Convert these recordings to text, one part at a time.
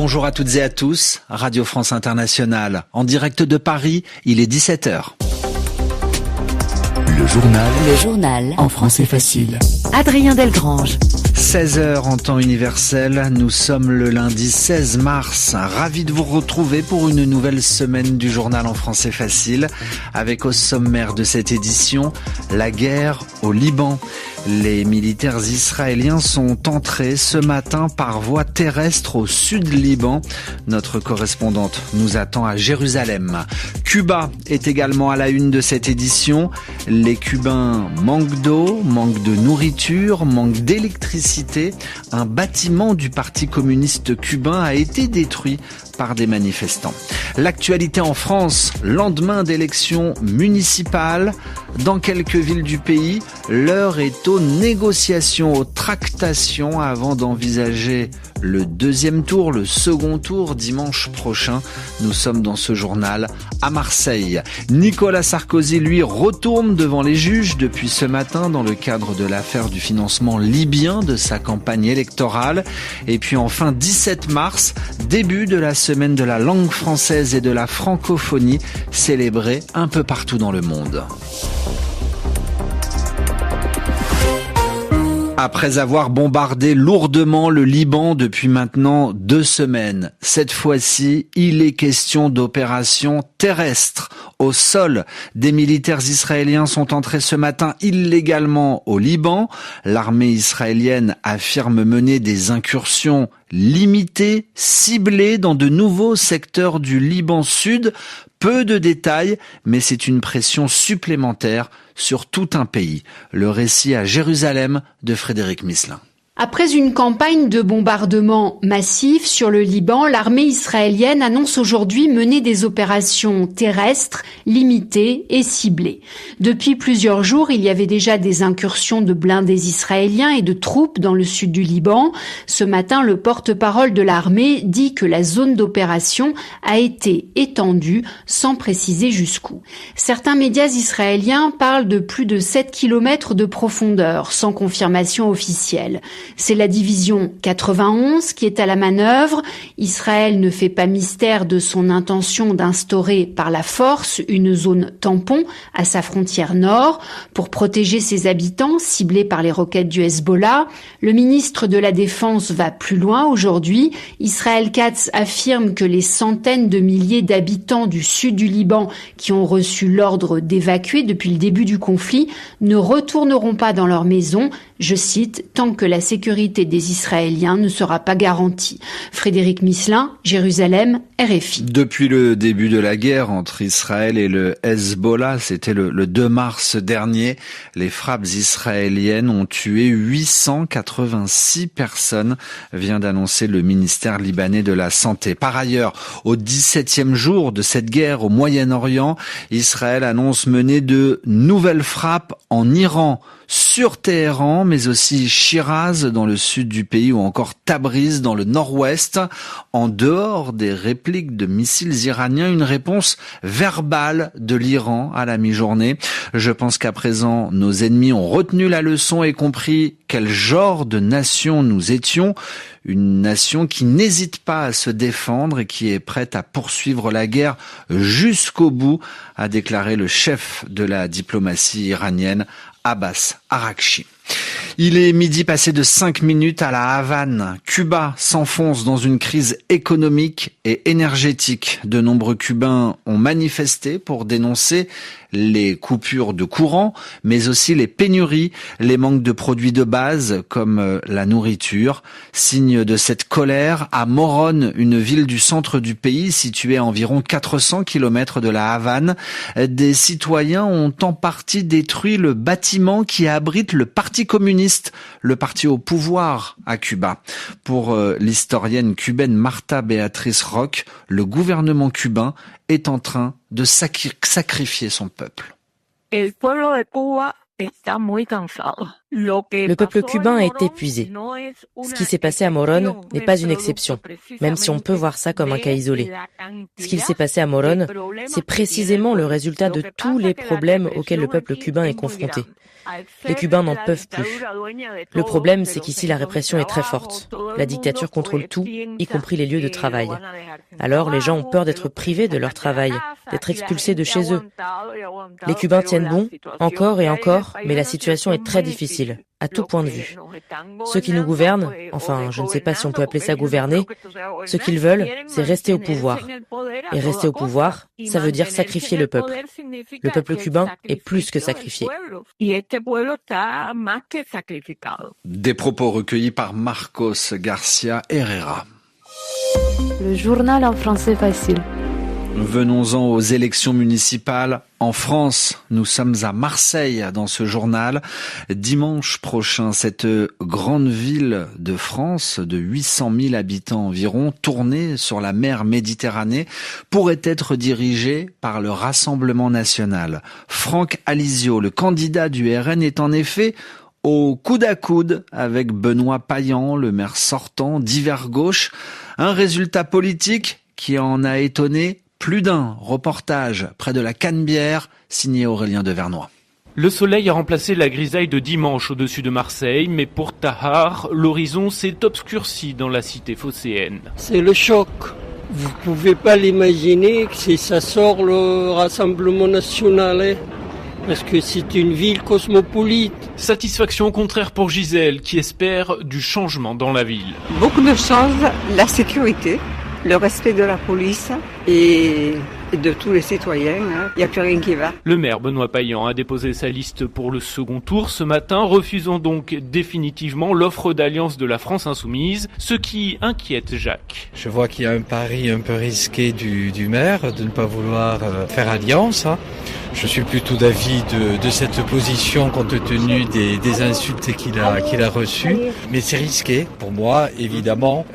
Bonjour à toutes et à tous, Radio France Internationale, en direct de Paris, il est 17h. Le journal en français facile. Adrien Delgrange. 16h en temps universel, nous sommes le lundi 16 mars. Ravi de vous retrouver pour une nouvelle semaine du journal en français facile, avec au sommaire de cette édition, la guerre au Liban. Les militaires israéliens sont entrés ce matin par voie terrestre au sud Liban. Notre correspondante nous attend à Jérusalem. Cuba est également à la une de cette édition. Les Cubains manquent d'eau, manquent de nourriture, manquent d'électricité. Un bâtiment du Parti communiste cubain a été détruit par des manifestants. L'actualité en France, lendemain d'élections municipales. Dans quelques villes du pays, l'heure est aux négociations, aux tractations avant d'envisager le deuxième tour, le second tour dimanche prochain. Nous sommes dans ce journal à Marseille. Nicolas Sarkozy, lui, retourne devant les juges depuis ce matin dans le cadre de l'affaire du financement libyen de sa campagne électorale. Et puis enfin, 17 mars, début de la semaine de la langue française et de la francophonie, célébrée un peu partout dans le monde. Après avoir bombardé lourdement le Liban depuis maintenant 2 semaines, cette fois-ci, il est question d'opérations terrestres. Au sol, des militaires israéliens sont entrés ce matin illégalement au Liban. L'armée israélienne affirme mener des incursions limitées, ciblées dans de nouveaux secteurs du Liban Sud. Peu de détails, mais c'est une pression supplémentaire sur tout un pays. Le récit à Jérusalem de Frédéric Misselin. Après une campagne de bombardement massif sur le Liban, l'armée israélienne annonce aujourd'hui mener des opérations terrestres limitées et ciblées. Depuis plusieurs jours, il y avait déjà des incursions de blindés israéliens et de troupes dans le sud du Liban. Ce matin, le porte-parole de l'armée dit que la zone d'opération a été étendue sans préciser jusqu'où. Certains médias israéliens parlent de plus de 7 km de profondeur, sans confirmation officielle. C'est la division 91 qui est à la manœuvre. Israël ne fait pas mystère de son intention d'instaurer par la force une zone tampon à sa frontière nord pour protéger ses habitants ciblés par les roquettes du Hezbollah. Le ministre de la Défense va plus loin aujourd'hui. Israël Katz affirme que les centaines de milliers d'habitants du sud du Liban qui ont reçu l'ordre d'évacuer depuis le début du conflit ne retourneront pas dans leur maison. Je cite, tant que la sécurité des Israéliens ne sera pas garantie. Frédéric Misselin, Jérusalem, RFI. Depuis le début de la guerre entre Israël et le Hezbollah, c'était le 2 mars dernier, les frappes israéliennes ont tué 886 personnes, vient d'annoncer le ministère libanais de la Santé. Par ailleurs, au 17e jour de cette guerre au Moyen-Orient, Israël annonce mener de nouvelles frappes en Iran, sur Téhéran, mais aussi Shiraz dans le sud du pays ou encore Tabriz dans le nord-ouest. En dehors des répliques de missiles iraniens, une réponse verbale de l'Iran à la mi-journée. Je pense qu'à présent, nos ennemis ont retenu la leçon et compris quel genre de nation nous étions. Une nation qui n'hésite pas à se défendre et qui est prête à poursuivre la guerre jusqu'au bout, a déclaré le chef de la diplomatie iranienne, Abbas Araghchi. Il est midi passé de 5 minutes à la Havane. Cuba s'enfonce dans une crise économique et énergétique. De nombreux Cubains ont manifesté pour dénoncer les coupures de courant, mais aussi les pénuries, les manques de produits de base comme la nourriture. Signe de cette colère, à Morón, une ville du centre du pays située à environ 400 km de la Havane, des citoyens ont en partie détruit le bâtiment qui abrite le Parti communiste, le parti au pouvoir à Cuba. Pour l'historienne cubaine Marta Beatriz Roque, le gouvernement cubain est en train de sacrifier son peuple. El pueblo de Cuba está muy cansado. Le peuple cubain est épuisé. Ce qui s'est passé à Morón n'est pas une exception, même si on peut voir ça comme un cas isolé. Ce qu'il s'est passé à Morón, c'est précisément le résultat de tous les problèmes auxquels le peuple cubain est confronté. Les Cubains n'en peuvent plus. Le problème, c'est qu'ici, la répression est très forte. La dictature contrôle tout, y compris les lieux de travail. Alors, les gens ont peur d'être privés de leur travail, d'être expulsés de chez eux. Les Cubains tiennent bon, encore et encore, mais la situation est très difficile, à tout point de vue. Ceux qui nous gouvernent, enfin, je ne sais pas si on peut appeler ça gouverner, ce qu'ils veulent, c'est rester au pouvoir. Et rester au pouvoir, ça veut dire sacrifier le peuple. Le peuple cubain est plus que sacrifié. Des propos recueillis par Marcos Garcia Herrera. Le journal en français facile. Venons-en aux élections municipales. En France, nous sommes à Marseille dans ce journal. Dimanche prochain, cette grande ville de France de 800 000 habitants environ, tournée sur la mer Méditerranée, pourrait être dirigée par le Rassemblement national. Franck Alizio, le candidat du RN, est en effet au coude à coude avec Benoît Payan, le maire sortant d'Hiver Gauche. Un résultat politique qui en a étonné plus d'un. Reportage près de la Canebière, signé Aurélien de Vernois. Le soleil a remplacé la grisaille de dimanche au-dessus de Marseille, mais pour Tahar, l'horizon s'est obscurci dans la cité phocéenne. C'est le choc. Vous pouvez pas l'imaginer que si ça sort le Rassemblement national, parce que c'est une ville cosmopolite. Satisfaction au contraire pour Gisèle, qui espère du changement dans la ville. Beaucoup de choses, la sécurité, le respect de la police et de tous les citoyens. Il n'y a plus rien qui va. Le maire Benoît Payan a déposé sa liste pour le second tour ce matin, refusant donc définitivement l'offre d'alliance de la France insoumise, ce qui inquiète Jacques. Je vois qu'il y a un pari un peu risqué du maire de ne pas vouloir faire alliance. Je suis plutôt d'avis de cette position compte tenu des insultes qu'il a reçues. Mais c'est risqué. Pour moi, évidemment,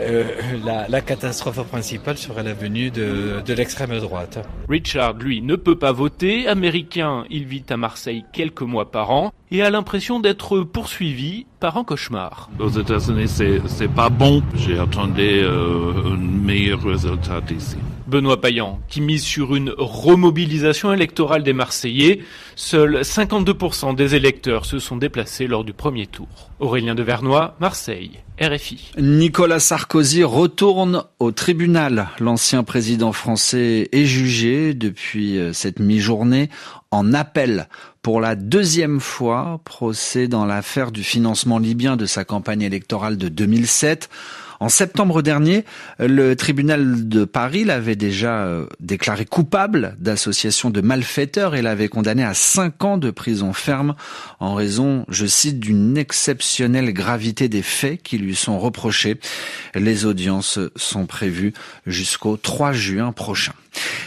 la catastrophe principale serait la venue de l'extrême droite. Richard, lui, ne peut pas voter. Américain, il vit à Marseille quelques mois par an et a l'impression d'être poursuivi par un cauchemar. Aux États-Unis, c'est pas bon. J'ai attendu un meilleur résultat ici. Benoît Payan, qui mise sur une remobilisation électorale des Marseillais, seuls 52% des électeurs se sont déplacés lors du premier tour. Aurélien de Vernois, Marseille, RFI. Nicolas Sarkozy retourne au tribunal. L'ancien président français est jugé depuis cette mi-journée en appel pour la deuxième fois, procès dans l'affaire du financement libyen de sa campagne électorale de 2007. En septembre dernier, le tribunal de Paris l'avait déjà déclaré coupable d'association de malfaiteurs et l'avait condamné à 5 ans de prison ferme en raison, je cite, d'une exceptionnelle gravité des faits qui lui sont reprochés. Les audiences sont prévues jusqu'au 3 juin prochain.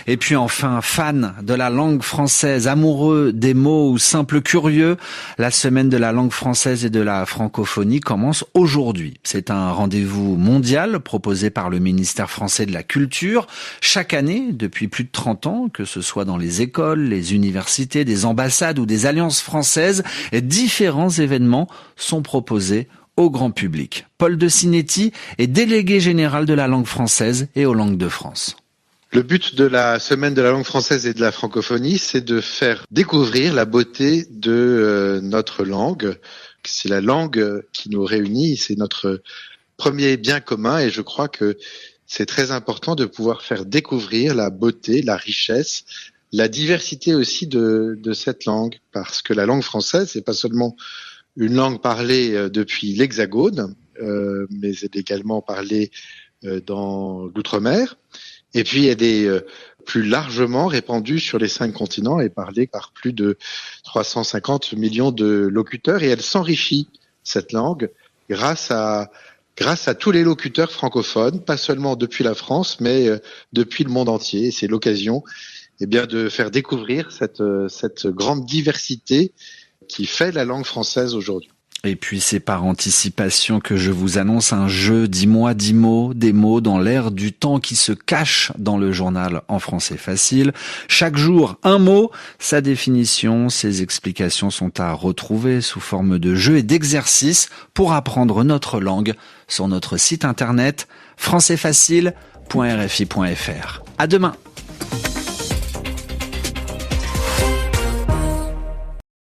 Et puis enfin, fan de la langue française, amoureux des mots ou simple curieux, la semaine de la langue française et de la francophonie commence aujourd'hui. C'est un rendez-vous mondial proposé par le ministère français de la Culture. Chaque année, depuis plus de 30 ans, que ce soit dans les écoles, les universités, des ambassades ou des alliances françaises, différents événements sont proposés au grand public. Paul de Sinetti est délégué général de la langue française et aux langues de France. Le but de la semaine de la langue française et de la francophonie, c'est de faire découvrir la beauté de notre langue. C'est la langue qui nous réunit, c'est notre premier bien commun et je crois que c'est très important de pouvoir faire découvrir la beauté, la richesse, la diversité aussi de cette langue, parce que la langue française, c'est pas seulement une langue parlée depuis l'Hexagone, mais elle est également parlée dans l'outre-mer. Et puis, elle est plus largement répandue sur les 5 continents et parlée par plus de 350 millions de locuteurs. Et elle s'enrichit, cette langue, grâce à tous les locuteurs francophones, pas seulement depuis la France, mais depuis le monde entier. Et c'est l'occasion, de faire découvrir cette grande diversité qui fait la langue française aujourd'hui. Et puis c'est par anticipation que je vous annonce un jeu dis-moi 10 mots, des mots dans l'air du temps qui se cache dans le journal En français facile. Chaque jour, un mot, sa définition, ses explications sont à retrouver sous forme de jeu et d'exercice pour apprendre notre langue sur notre site internet françaisfacile.rfi.fr. À demain.